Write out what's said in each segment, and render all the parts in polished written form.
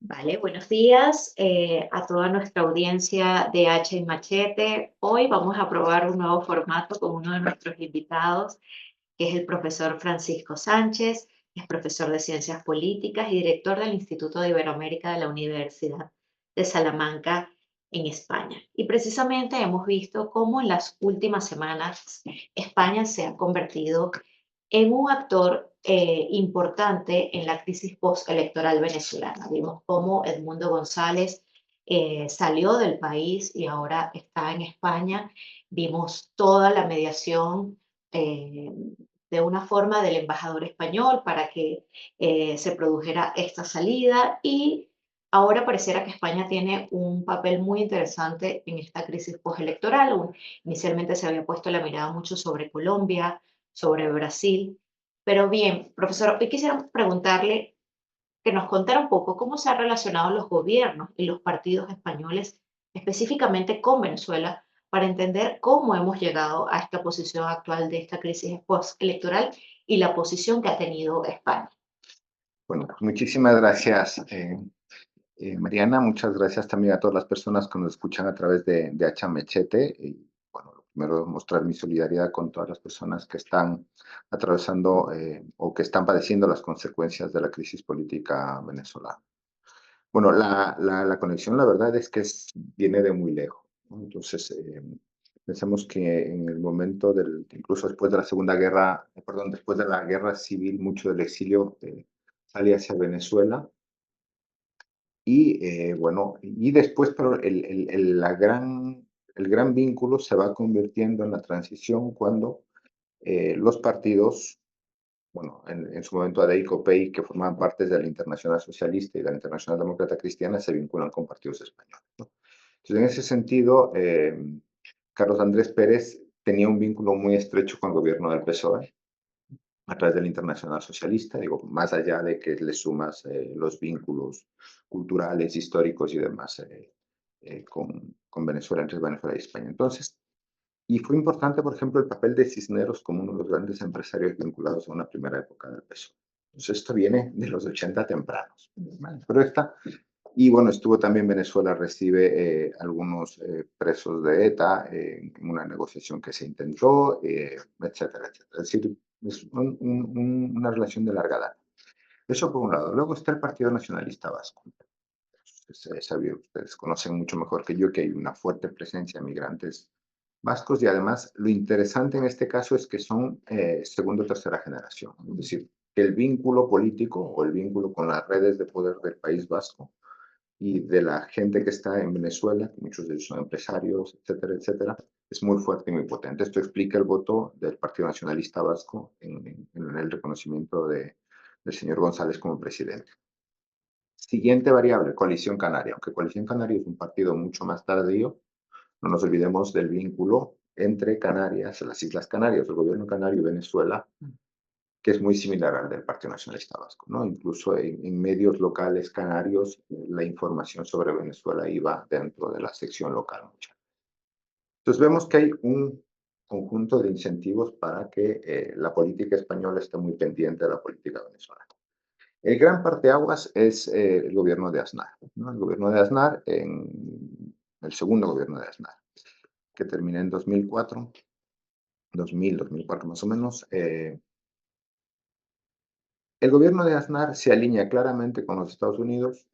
Vale, buenos días a toda nuestra audiencia de H y Machete. Hoy vamos a probar un nuevo formato con uno de nuestros invitados, que es el profesor Francisco Sánchez, es profesor de Ciencias Políticas y director del Instituto de Iberoamérica de la Universidad de Salamanca en España. Y precisamente hemos visto cómo en las últimas semanas España se ha convertido en un actor importante en la crisis postelectoral venezolana. Vimos cómo Edmundo González salió del país y ahora está en España. Vimos toda la mediación eh, de una forma del embajador español para que se produjera esta salida y ahora pareciera que España tiene un papel muy interesante en esta crisis postelectoral. Inicialmente se había puesto la mirada mucho sobre Colombia, sobre Brasil. Pero bien, profesor, hoy quisiera preguntarle que nos contara un poco cómo se han relacionado los gobiernos y los partidos españoles específicamente con Venezuela para entender cómo hemos llegado a esta posición actual de esta crisis postelectoral y la posición que ha tenido España. Bueno, pues muchísimas gracias, Mariana. Muchas gracias también a todas las personas que nos escuchan a través de Mechete. Y bueno, lo primero, mostrar mi solidaridad con todas las personas que están atravesando o que están padeciendo las consecuencias de la crisis política venezolana. Bueno, la conexión, la verdad es que viene de muy lejos, ¿no? Entonces, pensemos que en el momento incluso después de la Segunda Guerra, perdón, después de la Guerra Civil, mucho del exilio sale hacia Venezuela y bueno, y después, pero el gran vínculo se va convirtiendo en la transición cuando los partidos, bueno, en su momento ADEI y COPEI, que formaban parte de la Internacional Socialista y de la Internacional Demócrata Cristiana, se vinculan con partidos españoles, ¿no? Entonces, en ese sentido, Carlos Andrés Pérez tenía un vínculo muy estrecho con el gobierno del PSOE a través de la Internacional Socialista, digo, más allá de que le sumas los vínculos culturales, históricos y demás con Venezuela, entre Venezuela y España. Entonces, y fue importante, por ejemplo, el papel de Cisneros como uno de los grandes empresarios vinculados a una primera época del PSOE. Entonces, esto viene de los 80 tempranos. ¿Vale? Pero y bueno, estuvo también Venezuela, recibe algunos presos de ETA en una negociación que se intentó, etcétera, etcétera. Es decir, es una relación de larga data. Eso por un lado. Luego está el Partido Nacionalista Vasco. Es sabido, ustedes conocen mucho mejor que yo que hay una fuerte presencia de migrantes vascos y además lo interesante en este caso es que son segunda o tercera generación. Es decir, que el vínculo político o el vínculo con las redes de poder del País Vasco y de la gente que está en Venezuela, muchos de ellos son empresarios, etcétera, etcétera, es muy fuerte y muy potente. Esto explica el voto del Partido Nacionalista Vasco en el reconocimiento del señor González como presidente. Siguiente variable, Coalición Canaria. Aunque Coalición Canaria es un partido mucho más tardío, no nos olvidemos del vínculo entre Canarias, las Islas Canarias, el gobierno canario y Venezuela, que es muy similar al del Partido Nacionalista Vasco, ¿no? Incluso en medios locales canarios, la información sobre Venezuela iba dentro de la sección local. Entonces vemos que hay un conjunto de incentivos para que la política española esté muy pendiente de la política venezolana. El gran parteaguas es el gobierno de Aznar, ¿no? El gobierno de Aznar, el segundo gobierno de Aznar, que termina en 2004, 2004 más o menos. El gobierno de Aznar se alinea claramente con los Estados Unidos,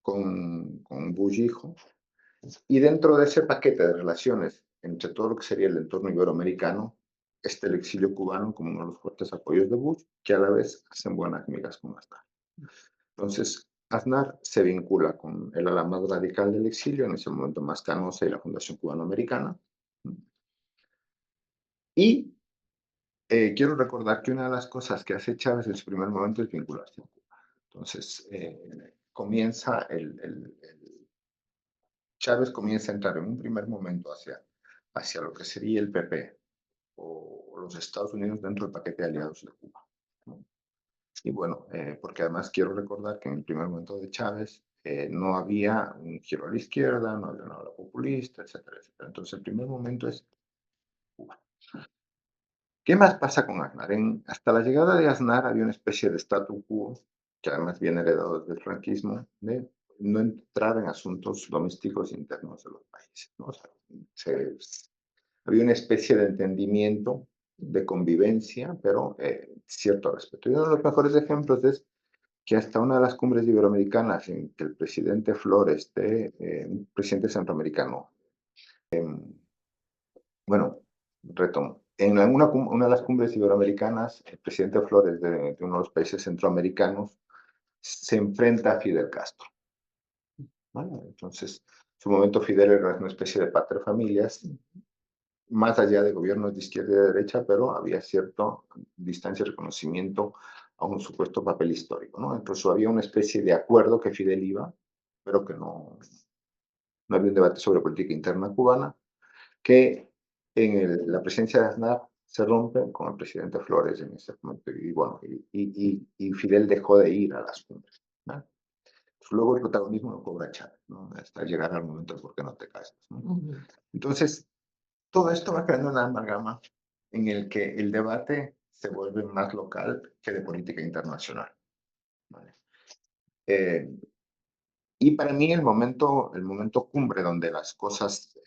con Bush hijo, y dentro de ese paquete de relaciones entre todo lo que sería el entorno iberoamericano, está el exilio cubano como uno de los fuertes apoyos de Bush, que a la vez hacen buenas migas con Aznar. Entonces, Aznar se vincula con el ala más radical del exilio, en ese momento más Canosa y la Fundación Cubanoamericana. Y quiero recordar que una de las cosas que hace Chávez en su primer momento es vincularse a Cuba. Entonces, Chávez comienza a entrar en un primer momento hacia lo que sería el PP o los Estados Unidos dentro del paquete de aliados de Cuba, ¿no? Y bueno, porque además quiero recordar que en el primer momento de Chávez no había un giro a la izquierda, no había una ola populista, etcétera, etcétera. Entonces el primer momento es Cuba. ¿Qué más pasa con Aznar? Hasta la llegada de Aznar había una especie de statu quo que además viene heredado del franquismo, de no entrar en asuntos domésticos internos de los países, ¿no? O sea, se había una especie de entendimiento, de convivencia, pero cierto respeto. Y uno de los mejores ejemplos es que hasta una de las cumbres iberoamericanas en que el presidente Flores, un presidente centroamericano, bueno, retomo, en una de las cumbres iberoamericanas, el presidente Flores de uno de los países centroamericanos se enfrenta a Fidel Castro. ¿Vale? Entonces, en su momento Fidel era una especie de padre familias, más allá de gobiernos de izquierda y de derecha, pero había cierta distancia y reconocimiento a un supuesto papel histórico, ¿no? Incluso había una especie de acuerdo que Fidel iba, pero que no había un debate sobre política interna cubana, que en la presidencia de Aznar se rompe con el presidente Flores en ese momento, y bueno, y Fidel dejó de ir a las cumbres, ¿no? Pues luego el protagonismo lo cobra Chávez, ¿no? Hasta llegar al momento de por qué no te casas, ¿no? Entonces, todo esto va creando una amalgama en el que el debate se vuelve más local que de política internacional, ¿vale? Eh, y para mí el momento cumbre donde las cosas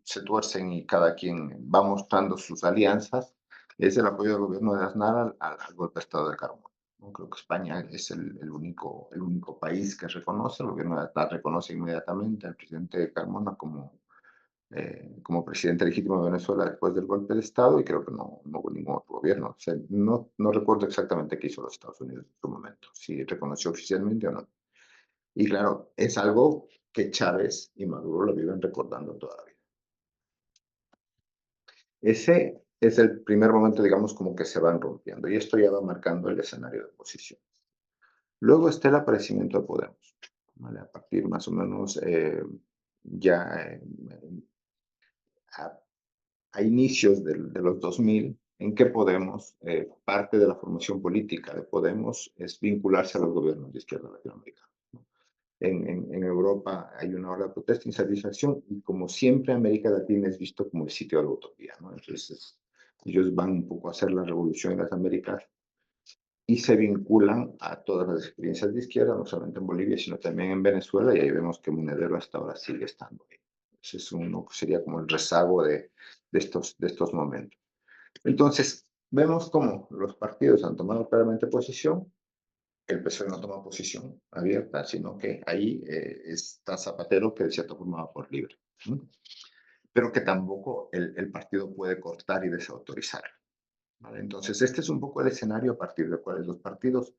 se tuercen y cada quien va mostrando sus alianzas es el apoyo del gobierno de Aznar al golpe de Estado de Carmona, ¿no? Creo que España es el único país que reconoce, el gobierno de Aznar reconoce inmediatamente al presidente de Carmona como presidente legítimo de Venezuela después del golpe de Estado y creo que no hubo ningún otro gobierno. O sea, no recuerdo exactamente qué hizo los Estados Unidos en su momento, si reconoció oficialmente o no. Y claro, es algo que Chávez y Maduro lo viven recordando todavía. Ese es el primer momento, digamos, como que se van rompiendo y esto ya va marcando el escenario de oposición. Luego está el aparecimiento de Podemos, ¿vale? A partir más o menos ya a a inicios de los 2000, en que Podemos, parte de la formación política de Podemos es vincularse a los gobiernos de izquierda latinoamericanos, ¿no? En Europa hay una ola de protesta, insatisfacción, y como siempre América Latina es visto como el sitio de la utopía, ¿no? Entonces, ellos van un poco a hacer la revolución en las Américas y se vinculan a todas las experiencias de izquierda, no solamente en Bolivia, sino también en Venezuela, y ahí vemos que Monedero hasta ahora sigue estando ahí. Entonces, uno sería como el rezago de estos momentos. Entonces, vemos cómo los partidos han tomado claramente posición, el PSOE no toma posición abierta, sino que ahí está Zapatero, que de cierta forma va por libre, ¿no? Pero que tampoco el partido puede cortar y desautorizar, ¿vale? Entonces, este es un poco el escenario a partir del cual los partidos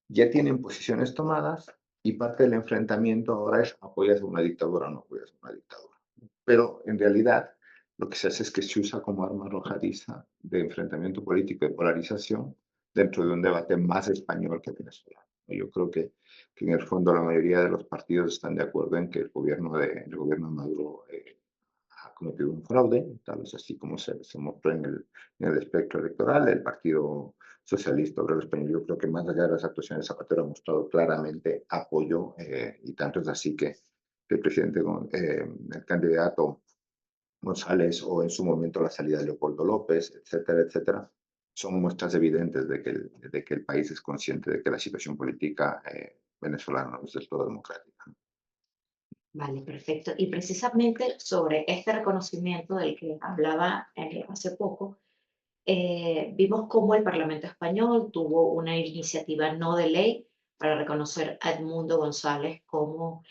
ya tienen posiciones tomadas y parte del enfrentamiento ahora es apoyas a una dictadura o no apoyas a una dictadura. Pero en realidad lo que se hace es que se usa como arma arrojadiza de enfrentamiento político y polarización dentro de un debate más español que venezolano. Yo creo que en el fondo la mayoría de los partidos están de acuerdo en que el gobierno de Maduro ha cometido un fraude, tal vez así como se mostró en el espectro electoral. El Partido Socialista Obrero Español, yo creo que más allá de las actuaciones de Zapatero, ha mostrado claramente apoyo, y tanto es así que el presidente, el candidato González o en su momento la salida de Leopoldo López, etcétera, etcétera, son muestras evidentes de que el país es consciente de que la situación política venezolana no es del todo democrática. Vale, perfecto. Y precisamente sobre este reconocimiento del que hablaba hace poco, vimos cómo el Parlamento español tuvo una iniciativa no de ley para reconocer a Edmundo González como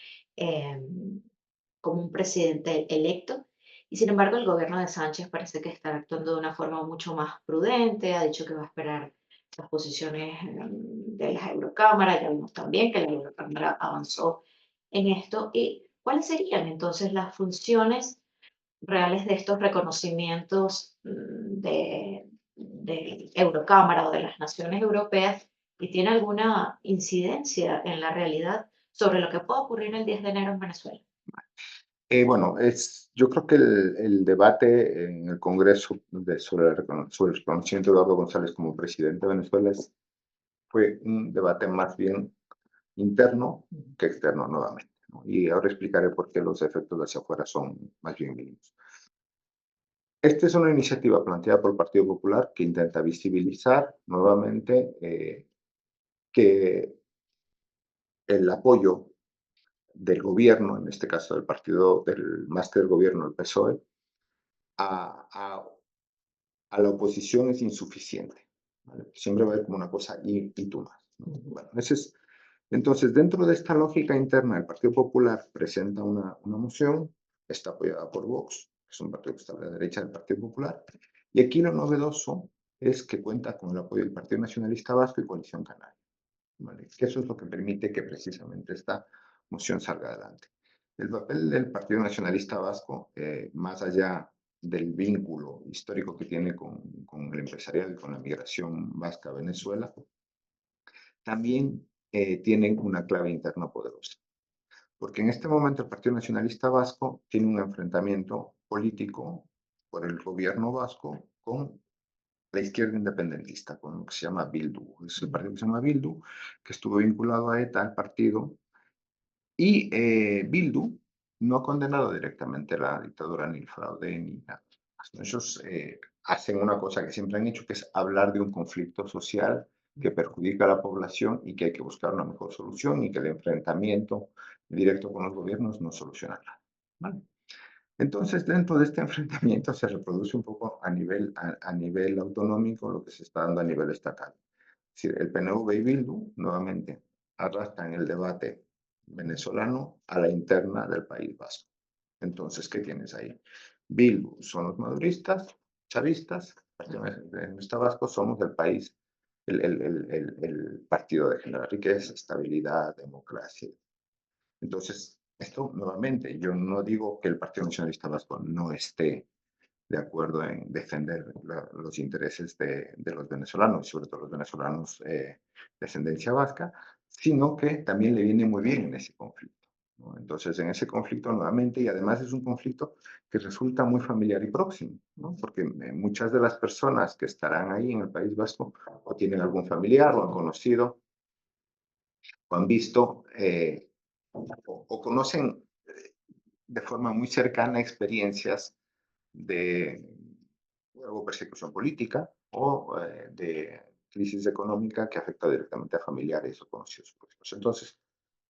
un presidente electo. Y sin embargo, el gobierno de Sánchez parece que está actuando de una forma mucho más prudente, ha dicho que va a esperar las posiciones de las Eurocámaras, ya vimos también que la Eurocámara avanzó en esto. ¿Y cuáles serían entonces las funciones reales de estos reconocimientos de Eurocámara o de las naciones europeas y tiene alguna incidencia en la realidad sobre lo que puede ocurrir el 10 de enero en Venezuela? Bueno, yo creo que el debate en el Congreso sobre el reconocimiento de Eduardo González como presidente de Venezuela fue un debate más bien interno que externo nuevamente, ¿no? Y ahora explicaré por qué los efectos hacia afuera son más bien mínimos. Esta es una iniciativa planteada por el Partido Popular que intenta visibilizar nuevamente que el apoyo del gobierno, en este caso del partido, más que del gobierno, el PSOE, a, a, a la oposición es insuficiente. ¿Vale? Siempre va a haber como una cosa y tú más. ¿No? Bueno, entonces, dentro de esta lógica interna, el Partido Popular presenta una moción, está apoyada por Vox, que es un partido que está a la derecha del Partido Popular, y aquí lo novedoso es que cuenta con el apoyo del Partido Nacionalista Vasco y Coalición Canaria. ¿Vale? Que eso es lo que permite que precisamente esta moción salga adelante. El papel del Partido Nacionalista Vasco, más allá del vínculo histórico que tiene con el empresariado y con la migración vasca a Venezuela, también tienen una clave interna poderosa. Porque en este momento el Partido Nacionalista Vasco tiene un enfrentamiento político por el gobierno vasco con la izquierda independentista, con lo que se llama Bildu. Es el partido que se llama Bildu, que estuvo vinculado a ETA, al partido, y Bildu no ha condenado directamente la dictadura, ni el fraude, ni nada. Ellos hacen una cosa que siempre han hecho, que es hablar de un conflicto social que perjudica a la población y que hay que buscar una mejor solución y que el enfrentamiento directo con los gobiernos no soluciona nada. ¿Vale? Entonces, dentro de este enfrentamiento se reproduce un poco a nivel autonómico lo que se está dando a nivel estatal. Es decir, el PNV y Bildu nuevamente arrastran el debate venezolano a la interna del País Vasco. Entonces, ¿qué tienes ahí? Bildu son los maduristas, chavistas, en este Vasco somos el país, el partido de generar riqueza, estabilidad, democracia. Entonces, esto nuevamente, yo no digo que el Partido Nacionalista Vasco no esté de acuerdo en defender los intereses de los venezolanos, y sobre todo los venezolanos de ascendencia vasca, sino que también le viene muy bien en ese conflicto. ¿No? Entonces, en ese conflicto nuevamente, y además es un conflicto que resulta muy familiar y próximo, ¿no? Porque muchas de las personas que estarán ahí en el País Vasco o tienen algún familiar o han conocido o han visto o conocen de forma muy cercana experiencias de o persecución política o de crisis económica que afecta directamente a familiares o conocidos políticos. Entonces,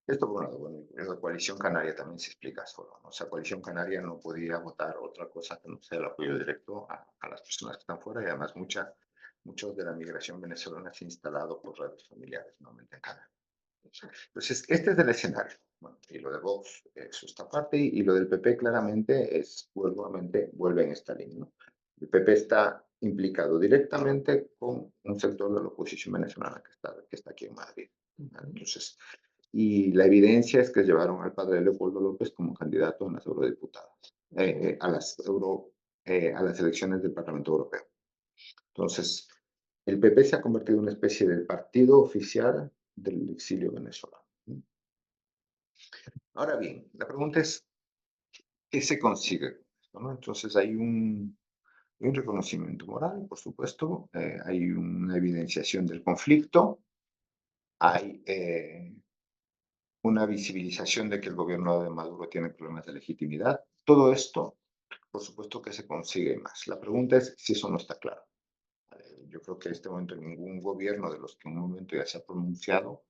esto por un lado, bueno, la coalición canaria también se explica solo, ¿no? O sea, coalición canaria no podía votar otra cosa que no sea el apoyo directo a las personas que están fuera y además muchos de la migración venezolana se ha instalado por redes familiares, normalmente en Canarias. Entonces, este es el escenario. Bueno, y lo de Vox, eso está aparte, y lo del PP claramente vuelve en esta línea. ¿No? El PP está implicado directamente con un sector de la oposición venezolana que está aquí en Madrid. Entonces, y la evidencia es que llevaron al padre Leopoldo López como candidato a las eurodiputadas, a las elecciones del Parlamento Europeo. Entonces, el PP se ha convertido en una especie de partido oficial del exilio venezolano. Ahora bien, la pregunta es, ¿qué se consigue con esto? ¿No? Entonces hay un reconocimiento moral, por supuesto, hay una evidenciación del conflicto, hay una visibilización de que el gobierno de Maduro tiene problemas de legitimidad. Todo esto, por supuesto que se consigue más. La pregunta es si eso no está claro. Yo creo que en este momento ningún gobierno de los que en un momento ya se ha pronunciado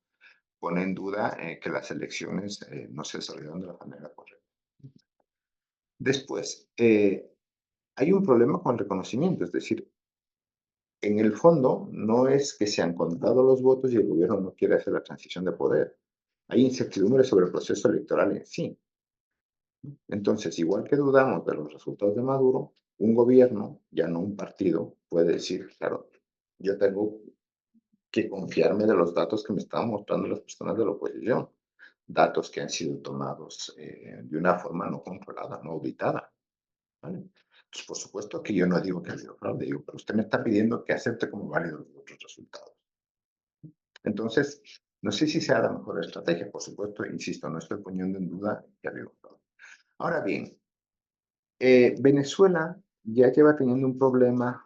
pone en duda que las elecciones no se desarrollaron de la manera correcta. Después, hay un problema con el reconocimiento, es decir, en el fondo no es que se han contado los votos y el gobierno no quiere hacer la transición de poder. Hay incertidumbre sobre el proceso electoral en sí. Entonces, igual que dudamos de los resultados de Maduro, un gobierno, ya no un partido, puede decir, claro, yo tengo que confiarme de los datos que me están mostrando las personas de la oposición, datos que han sido tomados de una forma no controlada, no auditada. ¿Vale? Pues por supuesto que yo no digo que ha habido fraude, digo, pero usted me está pidiendo que acepte como válidos los otros resultados. Entonces, no sé si sea la mejor estrategia, por supuesto, insisto, no estoy poniendo en duda que ha habido fraude. Ahora bien, Venezuela ya lleva teniendo un problema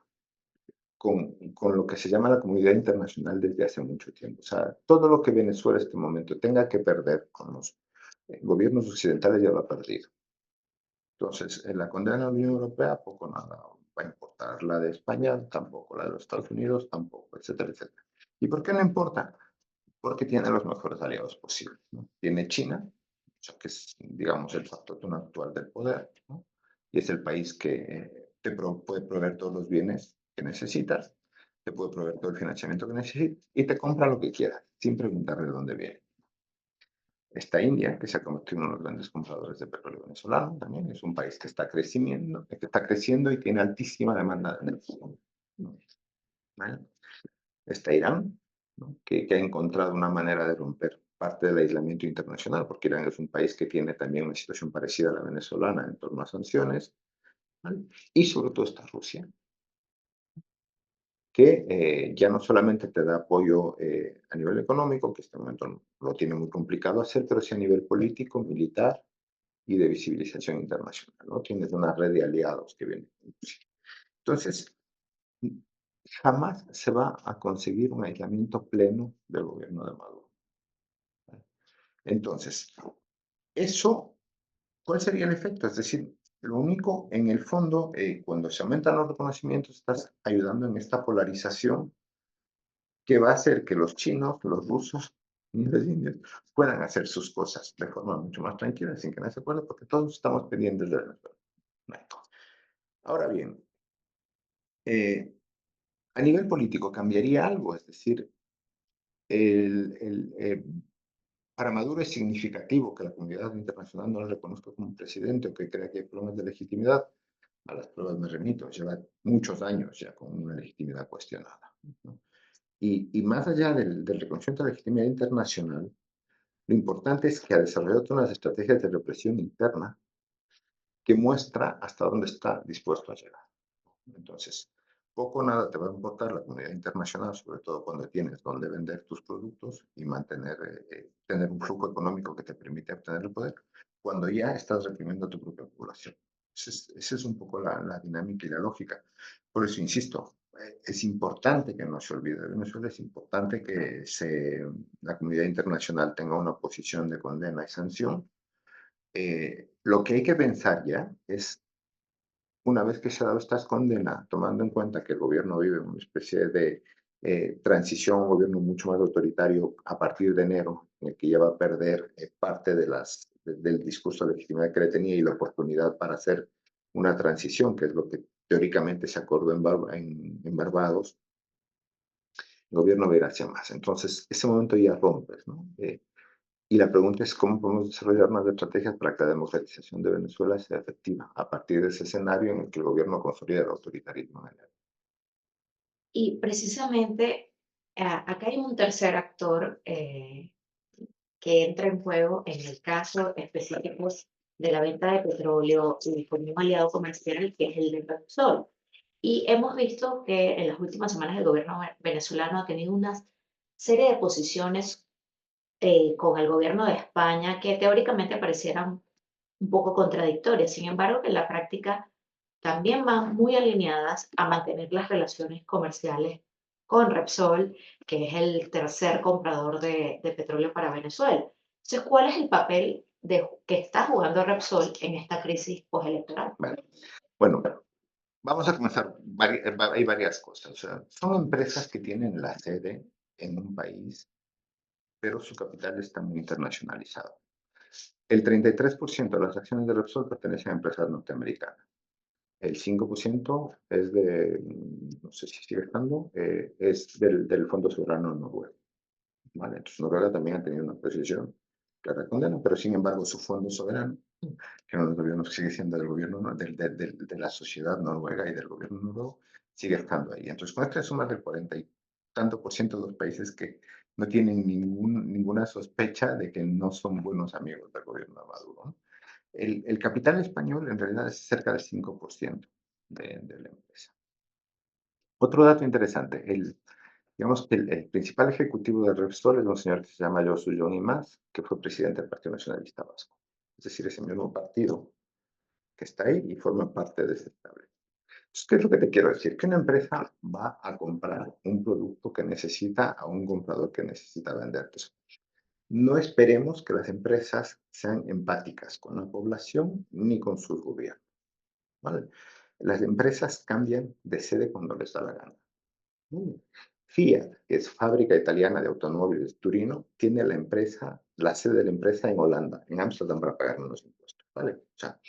con lo que se llama la comunidad internacional desde hace mucho tiempo. O sea, todo lo que Venezuela en este momento tenga que perder con los gobiernos occidentales ya lo ha perdido. Entonces, en la condena de la Unión Europea poco nada va a importar. La de España tampoco, la de los Estados Unidos tampoco, etcétera, etcétera. ¿Y por qué no importa? porque tiene los mejores aliados posibles, ¿no? Tiene China, o sea, que es, digamos, el factor actual del poder, ¿no? Y es el país que puede proveer todos los bienes que necesitas, te puede proveer todo el financiamiento que necesitas y te compra lo que quieras, sin preguntar de dónde viene. Está India, que se ha convertido en uno de los grandes compradores de petróleo venezolano también, es un país que está creciendo y tiene altísima demanda de energía, ¿no? ¿Vale? Está Irán, ¿no? Que ha encontrado una manera de romper parte del aislamiento internacional, porque Irán es un país que tiene también una situación parecida a la venezolana en torno a sanciones, ¿vale? Y sobre todo está Rusia, que ya no solamente te da apoyo a nivel económico, que en este momento lo tiene muy complicado hacer, pero sí a nivel político, militar y de visibilización internacional, ¿no? Tienes una red de aliados que vienen. Entonces, jamás se va a conseguir un aislamiento pleno del gobierno de Maduro. Entonces, eso, ¿cuál sería el efecto? Es decir, lo único, en el fondo, cuando se aumentan los reconocimientos, estás ayudando en esta polarización que va a hacer que los chinos, los rusos y los indios puedan hacer sus cosas de forma mucho más tranquila, sin que nadie se acuerde, porque todos estamos pendientes de Venezuela. Ahora bien, eh, a nivel político cambiaría algo, es decir, el, el, eh, para Maduro es significativo que la comunidad internacional no lo reconozca como presidente o que crea que hay problemas de legitimidad. A las pruebas me remito, lleva muchos años ya con una legitimidad cuestionada, ¿no? Y más allá del reconocimiento de la legitimidad internacional, lo importante es que ha desarrollado unas estrategias de represión interna que muestra hasta dónde está dispuesto a llegar. Entonces, poco o nada te va a importar la comunidad internacional, sobre todo cuando tienes dónde vender tus productos y tener un flujo económico que te permite obtener el poder, cuando ya estás reprimiendo a tu propia población. Esa es un poco la dinámica y la lógica. Por eso, insisto, es importante que no se olvide de Venezuela, es importante que la comunidad internacional tenga una posición de condena y sanción. Lo que hay que pensar ya es una vez que se ha dado esta condena, tomando en cuenta que el gobierno vive una especie de transición, un gobierno mucho más autoritario a partir de enero, en el que ya va a perder parte del discurso de legitimidad que le tenía y la oportunidad para hacer una transición, que es lo que teóricamente se acordó en Barbados, el gobierno va a ir hacia más. Entonces, ese momento ya rompes, ¿no? Y la pregunta es cómo podemos desarrollar más estrategias para que la democratización de Venezuela sea efectiva a partir de ese escenario en el que el gobierno consolida el autoritarismo en el. Y precisamente acá hay un tercer actor que entra en juego en el caso específico de la venta de petróleo y con un aliado comercial que es el de Repsol. Y hemos visto que en las últimas semanas el gobierno venezolano ha tenido una serie de posiciones con el gobierno de España que teóricamente parecieran un poco contradictorias. Sin embargo, que en la práctica también van muy alineadas a mantener las relaciones comerciales con Repsol, que es el tercer comprador de petróleo para Venezuela. Entonces, ¿cuál es el papel que está jugando Repsol en esta crisis postelectoral? Vale. Bueno, vamos a comenzar. Hay varias cosas. O sea, son empresas que tienen la sede en un país, pero su capital está muy internacionalizado. El 33% de las acciones de Repsol pertenecen a empresas norteamericanas. El 5% es no sé si sigue estando, es del Fondo Soberano Noruego. ¿Vale? Entonces Noruega también ha tenido una posición clara condena, pero sin embargo su fondo soberano, que no del gobierno, sigue siendo del gobierno de la sociedad noruega y del gobierno noruego, sigue estando ahí. Entonces con esta suma del 40 y tanto por ciento de los países que no tienen ninguna sospecha de que no son buenos amigos del gobierno de Maduro, ¿no? El capital español en realidad es cerca del 5% de la empresa. Otro dato interesante, digamos que el principal ejecutivo de Repsol es un señor que se llama Josu Jon Imaz, que fue presidente del Partido Nacionalista Vasco. Es decir, ese mismo partido que está ahí y forma parte de ese estable. Entonces, ¿qué es lo que te quiero decir? Que una empresa va a comprar un producto que necesita a un comprador que necesita vender. Entonces, no esperemos que las empresas sean empáticas con la población ni con sus gobiernos, ¿vale? Las empresas cambian de sede cuando les da la gana. Fiat, que es fábrica italiana de automóviles, Turino, tiene la sede de la empresa en Holanda, en Ámsterdam, para pagar menos impuestos, ¿vale? O sea,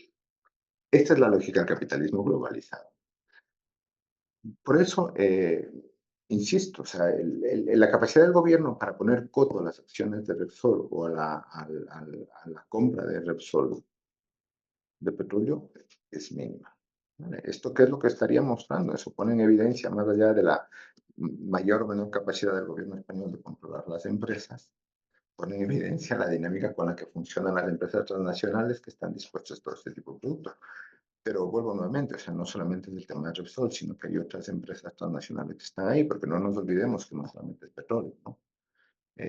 esta es la lógica del capitalismo globalizado. Por eso, insisto, o sea, la capacidad del gobierno para poner coto a las acciones de Repsol o a la compra de Repsol de petróleo es mínima, ¿vale? ¿Esto qué es lo que estaría mostrando? Eso pone en evidencia, más allá de la mayor o menor capacidad del gobierno español de controlar las empresas, pone en evidencia la dinámica con la que funcionan las empresas transnacionales que están dispuestas a todo este tipo de productos. Pero vuelvo nuevamente, o sea, no solamente es el tema de Repsol, sino que hay otras empresas transnacionales que están ahí, porque no nos olvidemos que no solamente es petróleo, ¿no?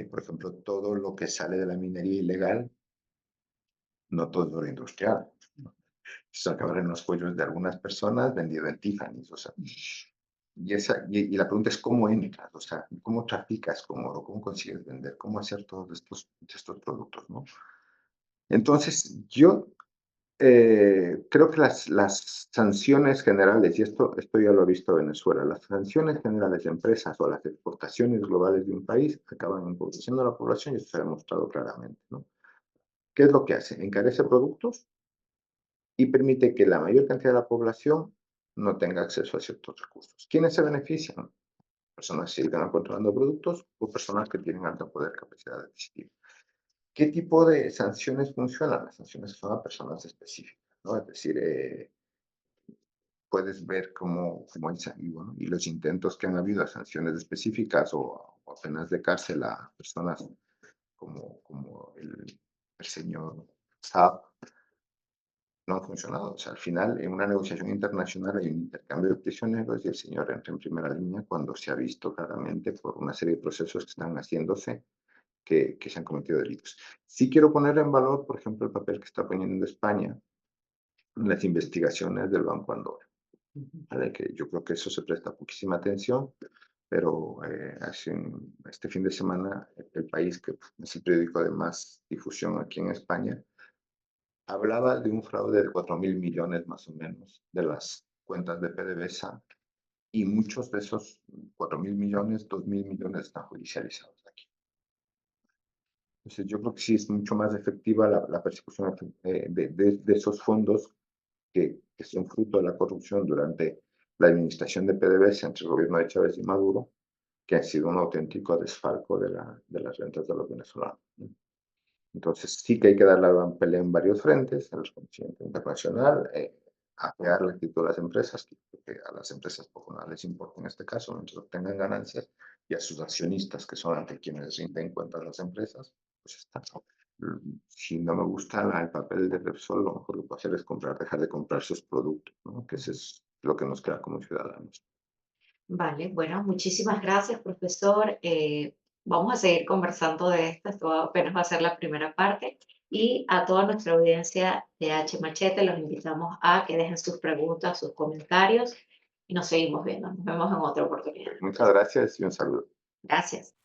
Por ejemplo, todo lo que sale de la minería ilegal, no todo es oro industrial, ¿no? Eso acabará en los cuellos de algunas personas vendido en Tiffany's, o sea, y la pregunta es cómo entras, o sea, cómo traficas con oro, cómo consigues vender, cómo hacer todos estos productos, ¿no? Entonces, yo creo que las sanciones generales, y esto ya lo ha visto Venezuela, las sanciones generales de empresas o las exportaciones globales de un país acaban empobreciendo a la población y eso se ha demostrado claramente, ¿no? ¿Qué es lo que hace? Encarece productos y permite que la mayor cantidad de la población no tenga acceso a ciertos recursos. ¿Quiénes se benefician? Personas que se dedican a controlando productos o personas que tienen alto poder, capacidad adquisitiva. ¿Qué tipo de sanciones funcionan? Las sanciones son a personas específicas, ¿no? Es decir, puedes ver y, bueno, y los intentos que han habido a sanciones específicas o penas de cárcel a personas como el señor Saab no han funcionado. O sea, al final, en una negociación internacional hay un intercambio de prisioneros y el señor entra en primera línea cuando se ha visto claramente por una serie de procesos que están haciéndose que se han cometido delitos. Sí quiero poner en valor, por ejemplo, el papel que está poniendo España en las investigaciones del Banco Andorra, ¿vale? Que yo creo que eso se presta poquísima atención, pero este fin de semana El País, que es el periódico de más difusión aquí en España, hablaba de un fraude de 4.000 millones más o menos de las cuentas de PDVSA y muchos de esos 4.000 millones, 2.000 millones están judicializados aquí. Entonces yo creo que sí es mucho más efectiva la persecución de esos fondos que son fruto de la corrupción durante la administración de PDVSA entre el gobierno de Chávez y Maduro, que ha sido un auténtico desfalco de las rentas de los venezolanos, ¿no? Entonces sí que hay que dar la pelea en varios frentes, en el reconocimiento internacional, apear la actitud de las empresas, que a las empresas poco nada les importa en este caso, mientras obtengan ganancias, y a sus accionistas, que son ante quienes rinden cuentas las empresas, pues está. Si no me gusta el papel de Repsol, lo mejor que puedo hacer es dejar de comprar sus productos, ¿no? Que eso es lo que nos queda como ciudadanos. Vale, bueno, muchísimas gracias, profesor. Vamos a seguir conversando de esto. Esto apenas va a ser la primera parte. Y a toda nuestra audiencia de H Machete los invitamos a que dejen sus preguntas, sus comentarios y nos seguimos viendo. Nos vemos en otra oportunidad. Muchas gracias y un saludo. Gracias.